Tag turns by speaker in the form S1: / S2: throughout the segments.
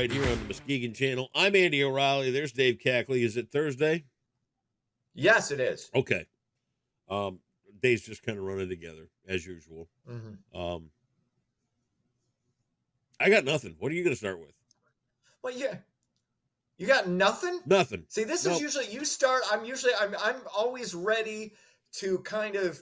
S1: right here on the Muskegon Channel. I'm Andy O'Reilly. There's Dave Cackley. Is it Thursday?
S2: Yes, it is.
S1: Okay. Days just kind of running together as usual.
S2: Mm-hmm.
S1: I got nothing. What are you going to start with?
S2: Well, yeah, you got nothing.
S1: Nothing.
S2: See, this
S1: Nope.
S2: is usually you start. I'm always ready to kind of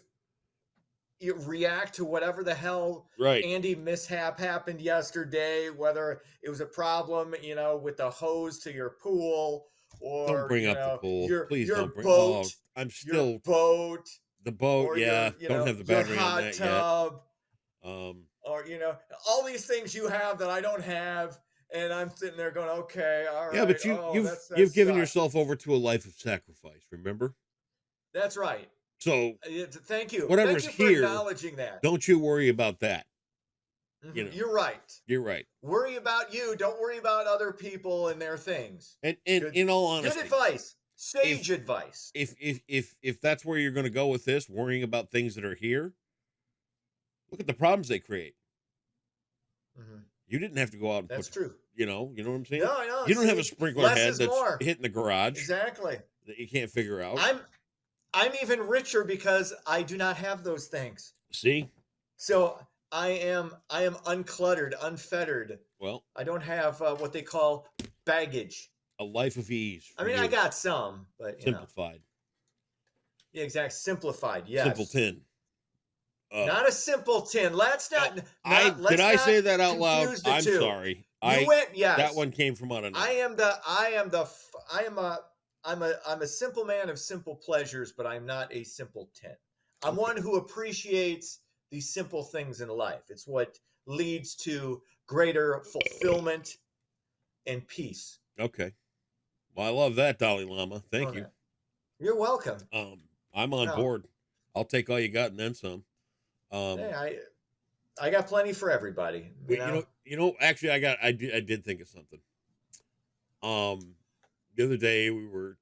S2: react to whatever the hell
S1: Right.
S2: Andy mishap happened yesterday, whether it was a problem, with the hose to your pool,
S1: Don't
S2: or
S1: bring up the pool. Please
S2: your
S1: don't bring.
S2: boat,
S1: Oh, I'm
S2: your
S1: still
S2: boat,
S1: the boat.
S2: or
S1: Yeah,
S2: your
S1: don't have the
S2: your
S1: battery on
S2: hot
S1: that yet.
S2: tub,
S1: Um,
S2: or all these things you have that I don't have, and I'm sitting there going, okay, all right.
S1: yeah, but
S2: That
S1: you've given
S2: sucks.
S1: yourself over to a life of sacrifice. Remember?
S2: That's right.
S1: So
S2: Thank you.
S1: whatever's
S2: Thank you for
S1: here,
S2: acknowledging that.
S1: don't you worry about that.
S2: Mm-hmm. You're right.
S1: You're right.
S2: Worry about you. Don't worry about other people and their things.
S1: And
S2: Good,
S1: in all honesty,
S2: good advice. Sage advice.
S1: If that's where you're going to go with this, worrying about things that are here, look at the problems they create.
S2: Mm-hmm.
S1: You didn't have to go out and
S2: That's true.
S1: You know what I'm saying?
S2: No, I know.
S1: You don't have a sprinkler head that's
S2: more.
S1: hitting the garage.
S2: Exactly.
S1: That you can't figure out.
S2: I'm even richer because I do not have those things.
S1: See?
S2: So I am uncluttered, unfettered.
S1: Well,
S2: I don't have what they call baggage.
S1: A life of ease.
S2: I mean, I got some, but
S1: simplified.
S2: Yeah, exactly. Simplified. Yes.
S1: Simpleton.
S2: Not a simpleton. Let's not.
S1: Did I say that out loud? I'm sorry.
S2: Yes.
S1: That one came from out of nowhere.
S2: I'm a simple man of simple pleasures, but I'm not a simpleton. I'm one who appreciates the simple things in life. It's what leads to greater fulfillment and peace.
S1: Okay. Well, I love that, Dalai Lama. Thank you.
S2: You're welcome.
S1: I'm on board. I'll take all you got and then some.
S2: Hey, I got plenty for everybody.
S1: Actually, I did think of something. The other day we were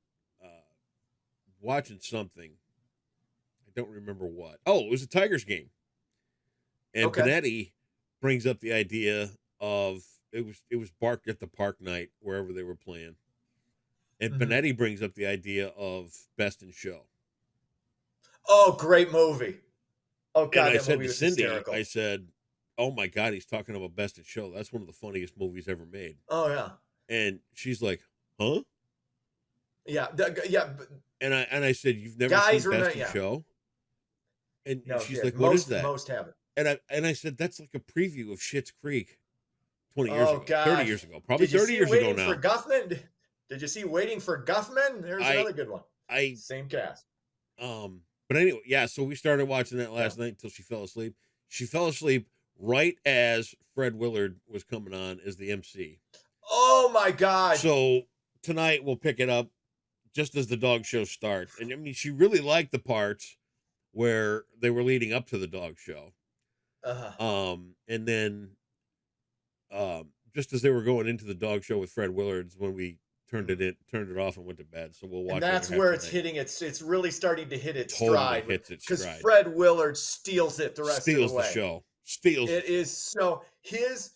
S1: watching something. I don't remember what. Oh, it was a Tigers game. And Benetti brings up the idea of it was Bark at the Park night, wherever they were playing. And Benetti brings up the idea of Best in Show.
S2: Oh, great movie. Oh, God,
S1: and I
S2: that
S1: said
S2: movie
S1: to
S2: was
S1: Cindy,
S2: hysterical.
S1: I said, oh, my God, he's talking about Best in Show. That's one of the funniest movies ever made.
S2: Oh, yeah.
S1: And she's like, huh?
S2: Yeah.
S1: And I said, you've never seen Best in Show? And she's like, what is that?
S2: Most haven't.
S1: And I said, that's like a preview of Schitt's Creek 20 years ago, 30 years ago, probably
S2: Did you
S1: 30
S2: see
S1: years
S2: Waiting
S1: ago now.
S2: For Guffman? Did you see Waiting for Guffman? There's another good one. Same cast.
S1: But anyway, yeah, so we started watching that last night until she fell asleep. She fell asleep right as Fred Willard was coming on as the MC.
S2: Oh, my God.
S1: So tonight we'll pick it up just as the dog show starts. And I mean, she really liked the parts where they were leading up to the dog show. And then just as they were going into the dog show with Fred Willard's when we turned it off and went to bed. So we'll watch.
S2: And that's where it's hitting. It's really starting to hit its stride.
S1: Hits its
S2: because
S1: stride.
S2: Fred Willard steals it the rest of the way.
S1: Steals the show. Steals
S2: it. Is so his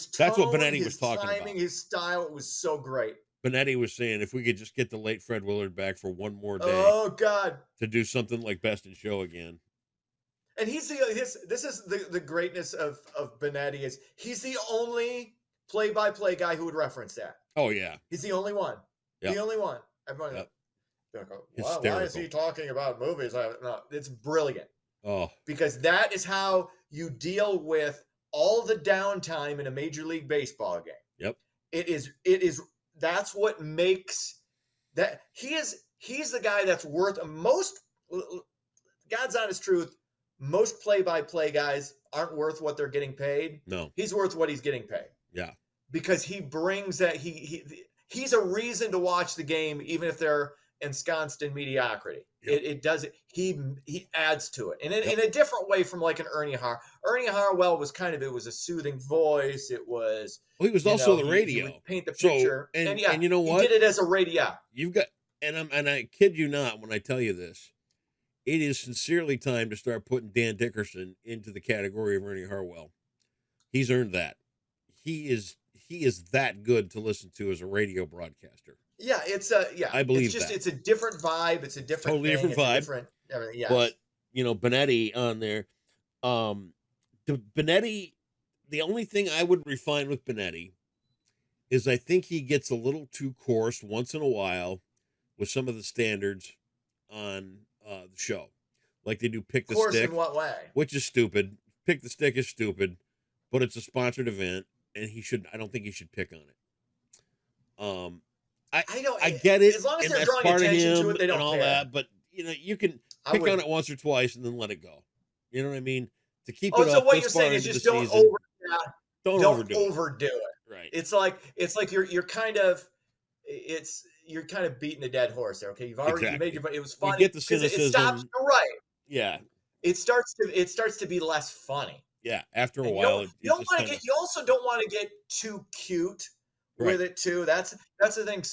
S2: tone,
S1: that's what Benetti was talking
S2: timing,
S1: about.
S2: His style, it was so great.
S1: Benetti was saying if we could just get the late Fred Willard back for one more day.
S2: Oh, God.
S1: To do something like Best in Show again.
S2: And this is the greatness of Benetti is he's the only play-by-play guy who would reference that.
S1: Oh, yeah.
S2: He's the only one.
S1: Yep.
S2: The only one. Everybody
S1: Yep.
S2: Why is he talking about movies? No, it's brilliant.
S1: Oh.
S2: Because that is how you deal with all the downtime in a Major League Baseball game.
S1: Yep.
S2: It is that's what makes that he's the guy that's worth most. God's honest truth, most play-by-play guys aren't worth what they're getting paid.
S1: No.
S2: He's worth what he's getting paid.
S1: Yeah.
S2: Because he brings that he's a reason to watch the game, even if they're ensconced in mediocrity. Yep. It does it. He adds to it, and in a different way from like an Ernie Har. Ernie Harwell was it was a soothing voice. It was.
S1: Well, he was also the radio.
S2: He would paint the picture,
S1: and you know what?
S2: He did it as a radio.
S1: You've got, and I kid you not when I tell you this. It is sincerely time to start putting Dan Dickerson into the category of Ernie Harwell. He's earned that. He he is that good to listen to as a radio broadcaster.
S2: Yeah,
S1: I believe
S2: it's just
S1: that.
S2: it's a different vibe. It's a different
S1: Totally
S2: thing.
S1: different
S2: It's a
S1: vibe.
S2: different everything.
S1: But
S2: Yes.
S1: Benetti on there. The Benetti. The only thing I would refine with Benetti is I think he gets a little too coarse once in a while with some of the standards on the show. Like they do Pick the
S2: Course
S1: Stick,
S2: in what way?
S1: which is stupid. Pick the Stick is stupid, but it's a sponsored event, and I don't think he should pick on it.
S2: I don't.
S1: I get it,
S2: As long as
S1: and
S2: they're
S1: that's
S2: drawing
S1: part of
S2: attention to
S1: him
S2: it, they
S1: and
S2: don't
S1: all
S2: care.
S1: that. But you can
S2: I
S1: pick
S2: would.
S1: on it once or twice and then let it go. You know what I mean? To keep
S2: Oh,
S1: it
S2: so
S1: up
S2: what
S1: this
S2: you're
S1: far
S2: saying is
S1: into the
S2: just don't
S1: season,
S2: yeah,
S1: don't
S2: don't
S1: overdo
S2: overdo it.
S1: it. Right.
S2: It's like you're kind of you're kind of beating a dead horse there. Okay, you made
S1: Exactly.
S2: it was
S1: We
S2: funny
S1: get the
S2: because it stops.
S1: cynicism.
S2: You're right.
S1: Yeah.
S2: It starts to be less funny.
S1: Yeah. After a
S2: And
S1: while,
S2: you
S1: it
S2: don't
S1: just
S2: want to
S1: kind of
S2: get you also don't want to get too cute
S1: right.
S2: with it too. That's the thing.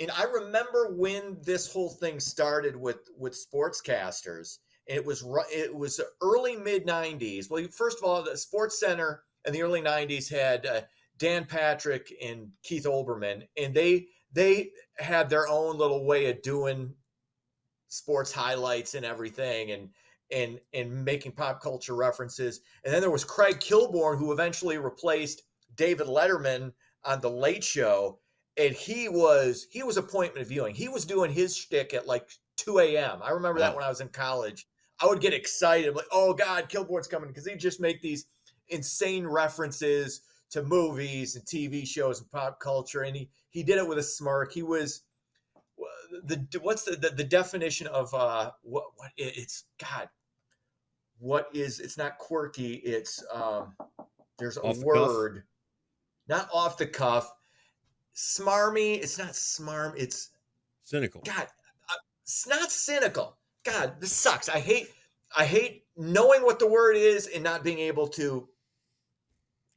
S2: And I remember when this whole thing started with sportscasters. And it was early mid '90s. Well, first of all, the Sports Center in the early '90s had Dan Patrick and Keith Olbermann, and they had their own little way of doing sports highlights and everything, and making pop culture references. And then there was Craig Kilborn, who eventually replaced David Letterman on the Late Show, and he was appointment viewing. He was doing his shtick at like 2 a.m. I remember that when I was in college. I would get excited, like, oh God, Kilborn's coming, because he'd just make these insane references to movies and TV shows and pop culture, and he did it with a smirk. He was what's the definition of what it's God, what is it's not quirky, it's there's a word, not off the cuff, smarmy. It's not smarm, it's
S1: cynical.
S2: God, it's not cynical. God, this sucks. I hate knowing what the word is and not being able to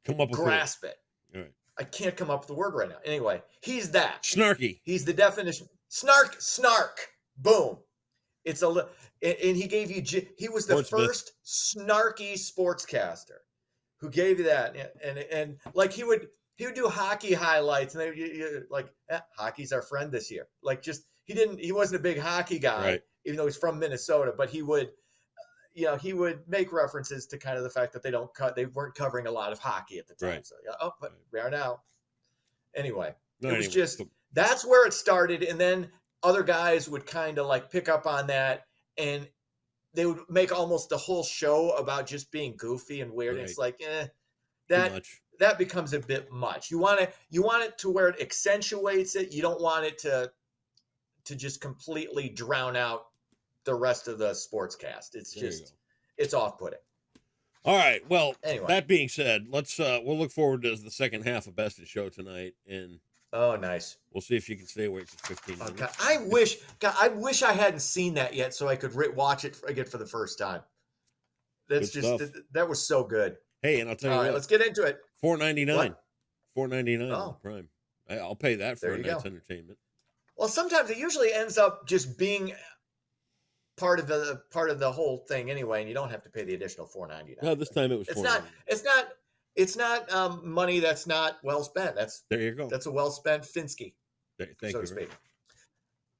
S1: come up with
S2: grasp it.
S1: All right.
S2: I can't come up with the word right now. Anyway, he's that.
S1: Snarky.
S2: He's the definition. Snark. Boom. It's and he gave you. He was the first snarky sportscaster who gave you that, and like he would do hockey highlights, and hockey's our friend this year. Like he wasn't a big hockey guy,
S1: right.
S2: Even though he's from Minnesota, but he would make references to kind of the fact that they weren't covering a lot of hockey at the time.
S1: Right.
S2: So but we are now. Anyway,
S1: was
S2: just that's where it started, and then other guys would kind of like pick up on that, and they would make almost the whole show about just being goofy and weird. Right. It's like, that becomes a bit much. You want it to where it accentuates it. You don't want it to just completely drown out the rest of the sportscast. It's just it's off-putting.
S1: All right. Well,
S2: anyway,
S1: that being said, let's we'll look forward to the second half of Best in Show tonight, and
S2: oh, nice.
S1: We'll see if you can stay awake for 15 minutes.
S2: God, I wish I hadn't seen that yet, so I could watch it again for the first time. That's that was so good.
S1: Hey, and I'll tell you
S2: what. All right, let's get into it.
S1: $4.99. $4.99 on Prime. I'll pay that for a night's entertainment.
S2: Well, sometimes it usually ends up just being part of the whole thing anyway, and you don't have to pay the additional $4.99.
S1: No, this time it was $4.99.
S2: It's not money that's not well spent.
S1: There you go.
S2: That's a well spent Finsky,
S1: so
S2: to speak.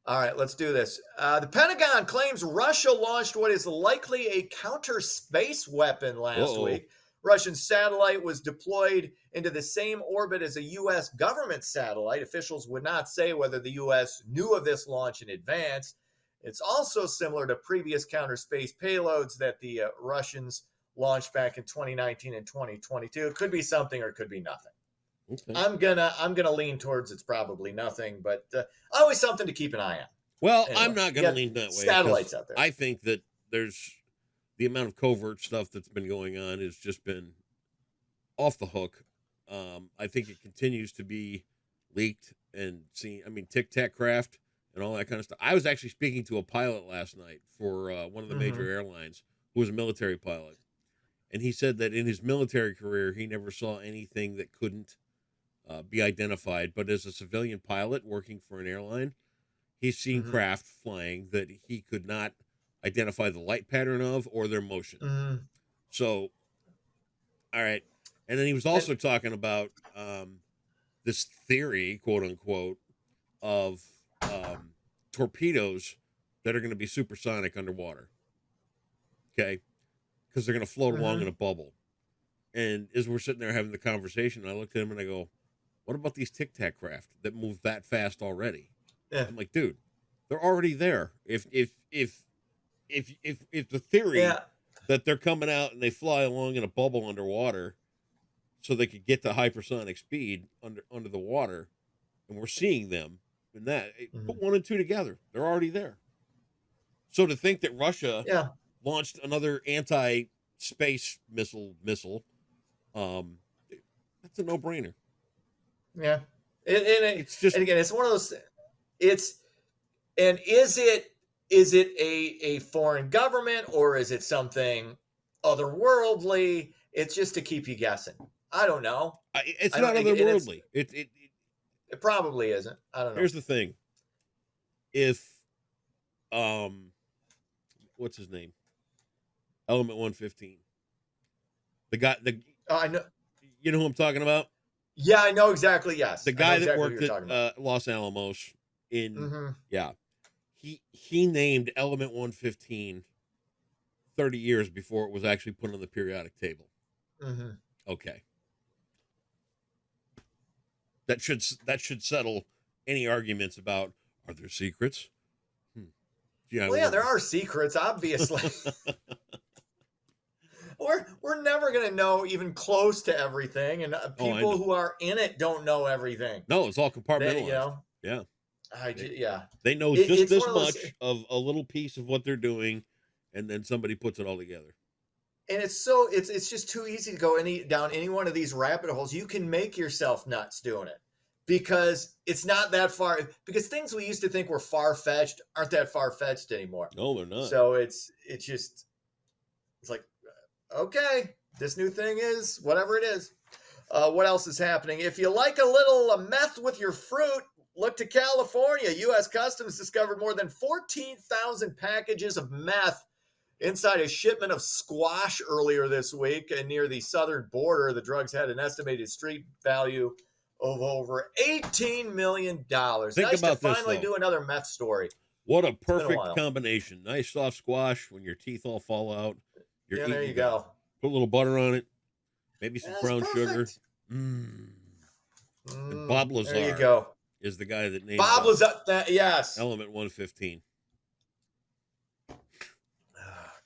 S2: All right, let's do this. The Pentagon claims Russia launched what is likely a counter space weapon last week. Russian satellite was deployed into the same orbit as a U.S. government satellite. Officials would not say whether the U.S. knew of this launch in advance. It's also similar to previous counter space payloads that the Russians launched back in 2019 and 2022. It could be something or it could be nothing. Okay. I'm gonna lean towards it's probably nothing, but always something to keep an eye on.
S1: Well, anyway, I'm not gonna lean that way.
S2: Satellites out there.
S1: I think that there's the amount of covert stuff that's been going on has just been off the hook. I think it continues to be leaked and seen. I mean, Tic Tac Craft and all that kind of stuff. I was actually speaking to a pilot last night for one of the major airlines who was a military pilot. And he said that in his military career, he never saw anything that couldn't be identified. But as a civilian pilot working for an airline, he's seen craft flying that he could not identify the light pattern of or their motion. So, all right. And then he was also talking about this theory, quote unquote, of torpedoes that are going to be supersonic underwater. Okay, because they're going to float along in a bubble. And as we're sitting there having the conversation, I looked at him and I go, "What about these Tic Tac craft that move that fast already?"
S2: Yeah.
S1: I'm like, "Dude, they're already there. If the theory that they're coming out and they fly along in a bubble underwater, so they could get to hypersonic speed under the water, and we're seeing them in that. Put 1 and 2 together, they're already there. So to think that Russia launched another anti-space missile, that's a no-brainer.
S2: Yeah, it's just, and again, it's one of those. Is it a foreign government, or is it something otherworldly? It's just to keep you guessing. I don't know.
S1: It's not otherworldly. It
S2: probably isn't. I don't know.
S1: Here's the thing. If what's his name? Element 115.
S2: I know.
S1: You know who I'm talking about?
S2: Yeah, I know exactly. Yes,
S1: the guy that worked at Los Alamos in he named Element 115 30 years before it was actually put on the periodic table. Okay. That should settle any arguments about, are there secrets?
S2: Yeah, there are secrets, obviously. We're never going to know even close to everything, and people who are in it don't know everything.
S1: No, it's all compartmentalized. They know just this much of a little piece of what they're doing, and then somebody puts it all together.
S2: And it's just too easy to go down any one of these rabbit holes. You can make yourself nuts doing it, because it's not that far. Because things we used to think were far-fetched aren't that far-fetched anymore.
S1: No, they're not.
S2: So it's like, okay, this new thing is whatever it is. What else is happening? If you like a little meth with your fruit, look to California. U.S. Customs discovered more than 14,000 packages of meth inside a shipment of squash earlier this week, and near the southern border. The drugs had an estimated street value of over $18 million. Nice to finally do another meth story.
S1: What a perfect combination. Nice soft squash when your teeth all fall out.
S2: There you go.
S1: Put a little butter on it. Maybe some brown sugar. And Bob Lazar
S2: there you go.
S1: Is the guy that named
S2: Bob Lazar. Yes.
S1: Element 115.
S2: Oh,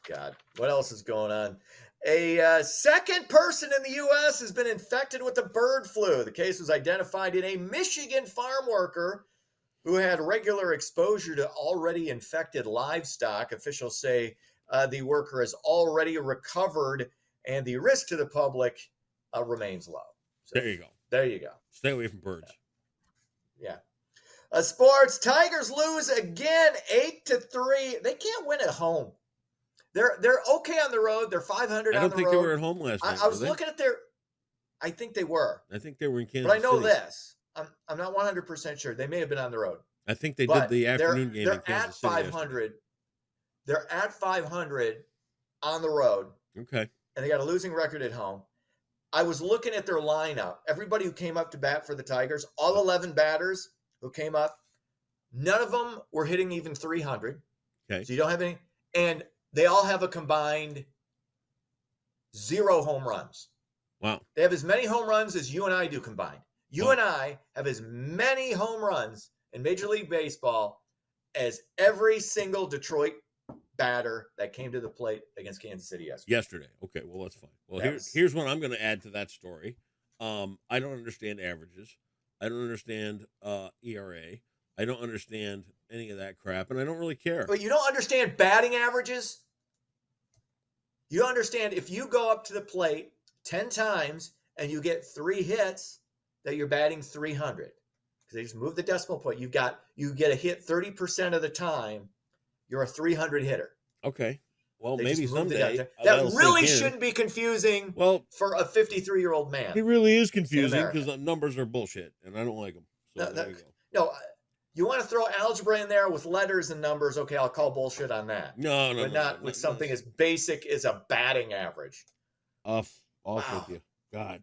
S2: God. What else is going on? A second person in the U.S. has been infected with the bird flu. The case was identified in a Michigan farm worker who had regular exposure to already infected livestock. Officials say the worker has already recovered, and the risk to the public remains low.
S1: So, there you go.
S2: There you go.
S1: Stay away from birds.
S2: Yeah. Sports. Tigers lose again, 8-3. They can't win at home. They're okay on the road. They're 500 on the road.
S1: I don't think they were at home last night.
S2: I was looking at their. I think they were.
S1: I think they were in Kansas
S2: But I know
S1: City.
S2: this. I'm not 100% sure. They may have been on the road.
S1: I think they did the afternoon game in Kansas City.
S2: They're at 500. They're at 500 on the road.
S1: Okay.
S2: And they got a losing record at home. I was looking at their lineup. Everybody who came up to bat for the Tigers, all 11 batters who came up, none of them were hitting even 300.
S1: Okay.
S2: So you don't have any. And they all have a combined 0 home runs.
S1: Wow.
S2: They have as many home runs as you and I do combined. You and I have as many home runs in Major League Baseball as every single Detroit batter that came to the plate against Kansas City yesterday.
S1: Okay, well, that's fine. Well, here's what I'm going to add to that story. I don't understand averages. I don't understand ERA. I don't understand any of that crap, and I don't really care.
S2: But you don't understand batting averages? You understand if you go up to the plate 10 times and you get 3 hits, that you're batting 300. Because they just move the decimal point. You get a hit 30% of the time, you're a 300 hitter.
S1: Okay. Well, maybe someday.
S2: That really shouldn't be confusing for a 53-year-old man.
S1: It really is confusing because the numbers are bullshit, and I don't like them. So
S2: there you go. No, you want to throw algebra in there with letters and numbers, okay, I'll call bullshit on that.
S1: No.
S2: But not with something as basic as a batting average.
S1: Off with you. God.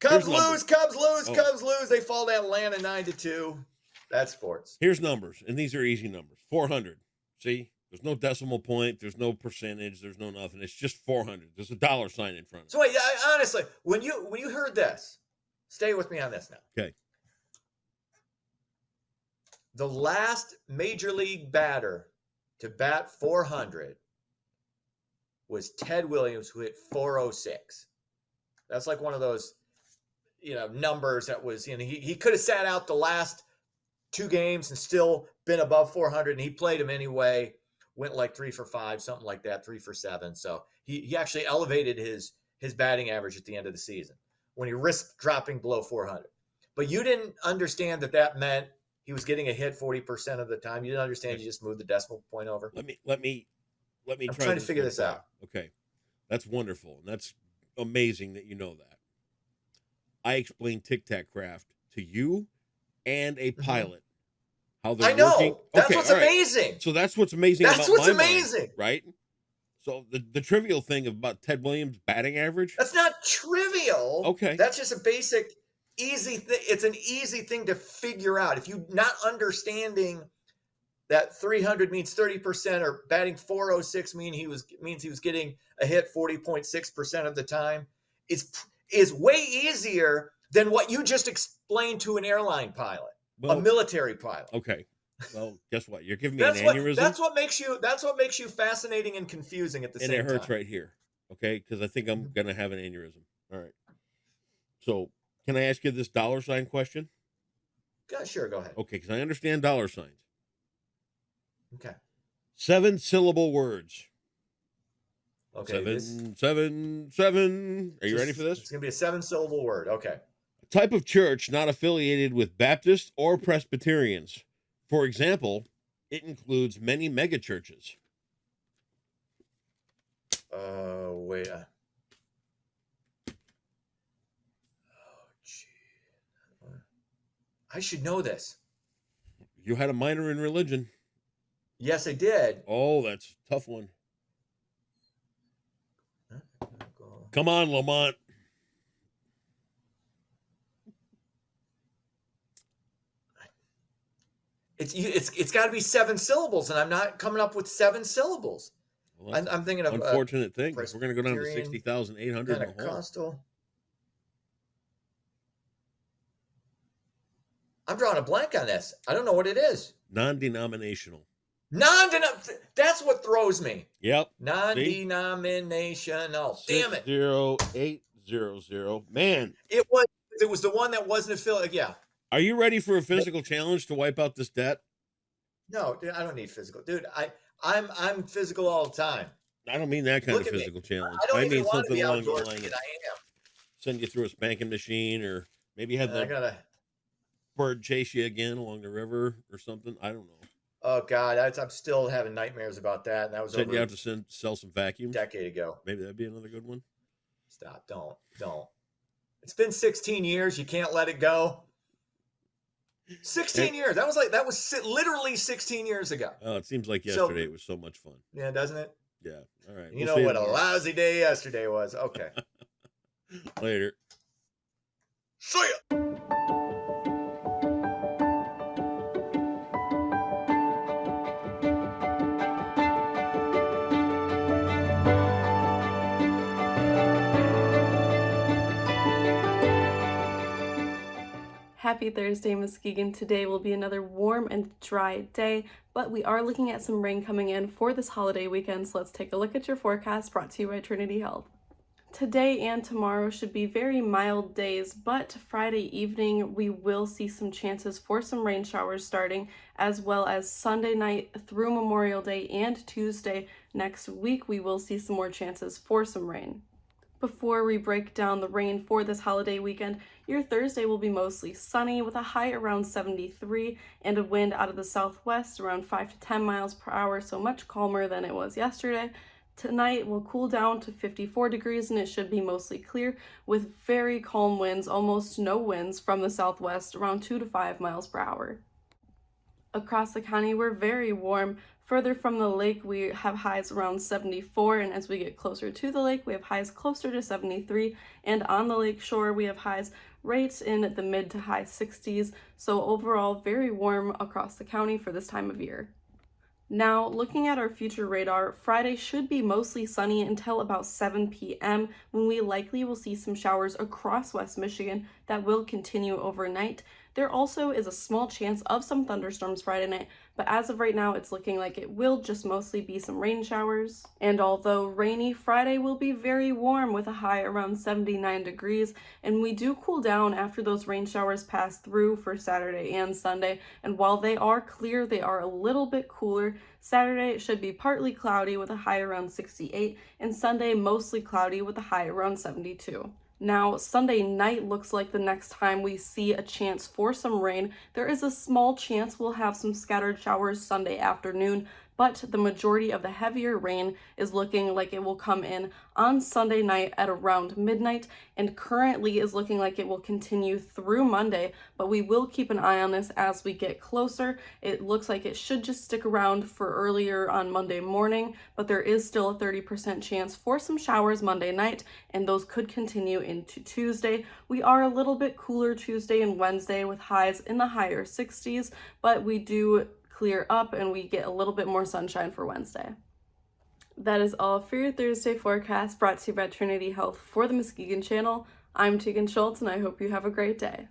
S2: Cubs
S1: Here's
S2: lose, Cubs lose,
S1: Oh.
S2: Cubs lose. They fall to Atlanta 9-2. That's sports.
S1: Here's numbers, and these are easy numbers. 400. See? There's no decimal point. There's no percentage. There's no nothing. It's just 400. There's a dollar sign in front of it.
S2: So wait, honestly, when you heard this, stay with me on this now.
S1: Okay.
S2: The last major league batter to bat 400 was Ted Williams, who hit 406. That's like one of those, numbers that was, he could have sat out the last 2 games and still been above 400, and he played him anyway. Went like 3 for 5, something like that, 3 for 7. So he actually elevated his batting average at the end of the season when he risked dropping below 400. But you didn't understand that meant he was getting a hit 40% of the time. You didn't understand. You just moved the decimal point over.
S1: Let me
S2: I'm trying to figure this out.
S1: Okay. That's wonderful. And that's amazing that you know that. I explained Tic Tac Craft to you and a pilot. How they're
S2: I know.
S1: working.
S2: That's
S1: Okay,
S2: what's
S1: all right.
S2: amazing.
S1: So that's what's amazing
S2: That's
S1: about
S2: what's
S1: my mind,
S2: amazing.
S1: right? So the trivial thing about Ted Williams' batting average.
S2: That's not trivial.
S1: Okay.
S2: That's just a basic, easy thing. It's an easy thing to figure out. If you're not understanding that 300 means 30%, or batting 406 means he was getting a hit 40.6% of the time, is way easier than what you just explained to an airline pilot, a military pilot.
S1: Okay. Well, guess what? You're giving me an aneurysm.
S2: That's what makes you fascinating and confusing at the same time.
S1: And it hurts right here. Okay, because I think I'm gonna have an aneurysm. All right. So, can I ask you this dollar sign question?
S2: Yeah, sure. Go ahead.
S1: Okay, because I understand dollar signs.
S2: Okay.
S1: 7-syllable words.
S2: Okay.
S1: Seven. Are you ready for this?
S2: It's gonna be a 7-syllable word. Okay.
S1: A type of church not affiliated with Baptists or Presbyterians. For example, it includes many megachurches.
S2: Wait. Gee. I should know this.
S1: You had a minor in religion.
S2: Yes, I did.
S1: Oh, that's a tough one. Come on, Lamont.
S2: It's got to be 7 syllables, and I'm not coming up with 7 syllables.
S1: Well,
S2: I'm thinking of
S1: unfortunate thing. We're going to go down to 60,800 in the hole.
S2: Pentecostal. I'm drawing a blank on this. I don't know what it is.
S1: Non-denominational.
S2: That's what throws me.
S1: Yep.
S2: Non-denominational. Damn it.
S1: 60800. Man.
S2: It was the one that wasn't affiliated. Yeah.
S1: Are you ready for a physical challenge to wipe out this debt?
S2: No, dude, I don't need physical. Dude, I'm physical all the time.
S1: I don't mean that kind of physical challenge.
S2: I don't
S1: I
S2: even
S1: mean
S2: want to
S1: something
S2: be
S1: along the
S2: outdoors.
S1: line of
S2: I am.
S1: send you through a spanking machine, or maybe have the bird chase you again along the river or something. I don't know.
S2: Oh God, I'm still having nightmares about that. And that was
S1: send you out to sell some vacuums
S2: a decade ago.
S1: Maybe that'd be another good one.
S2: Stop! Don't. It's been 16 years. You can't let it go. 16 years. That was literally 16 years ago.
S1: Oh, it seems like yesterday. It was so much fun.
S2: Yeah, doesn't it?
S1: Yeah. All right.
S2: You know what a lousy day yesterday was. Okay.
S1: Later.
S2: See ya.
S3: Happy Thursday, Muskegon. Today will be another warm and dry day, but we are looking at some rain coming in for this holiday weekend, so let's take a look at your forecast brought to you by Trinity Health. Today and tomorrow should be very mild days, but Friday evening we will see some chances for some rain showers starting, as well as Sunday night through Memorial Day and Tuesday next week we will see some more chances for some rain. Before we break down the rain for this holiday weekend, your Thursday will be mostly sunny with a high around 73 and a wind out of the southwest around 5 to 10 miles per hour, so much calmer than it was yesterday. Tonight will cool down to 54 degrees and it should be mostly clear with very calm winds, almost no winds from the southwest, around 2 to 5 miles per hour. Across the county, we're very warm. Further from the lake, we have highs around 74, and as we get closer to the lake, we have highs closer to 73, and on the lake shore, we have highs right in the mid to high 60s, so overall very warm across the county for this time of year. Now, looking at our future radar, Friday should be mostly sunny until about 7 p.m. when we likely will see some showers across West Michigan that will continue overnight. There also is a small chance of some thunderstorms Friday night, but as of right now, it's looking like it will just mostly be some rain showers. And although rainy, Friday will be very warm with a high around 79 degrees, and we do cool down after those rain showers pass through for Saturday and Sunday. And while they are clear, they are a little bit cooler. Saturday should be partly cloudy with a high around 68, and Sunday mostly cloudy with a high around 72. Now, Sunday night looks like the next time we see a chance for some rain. There is a small chance we'll have some scattered showers Sunday afternoon, but the majority of the heavier rain is looking like it will come in on Sunday night at around midnight, and currently is looking like it will continue through Monday, but we will keep an eye on this as we get closer. It looks like it should just stick around for earlier on Monday morning, but there is still a 30% chance for some showers Monday night, and those could continue into Tuesday. We are a little bit cooler Tuesday and Wednesday with highs in the higher 60s, but we do clear up and we get a little bit more sunshine for Wednesday. That is all for your Thursday forecast, brought to you by Trinity Health for the Muskegon Channel. I'm Tegan Schultz, and I hope you have a great day.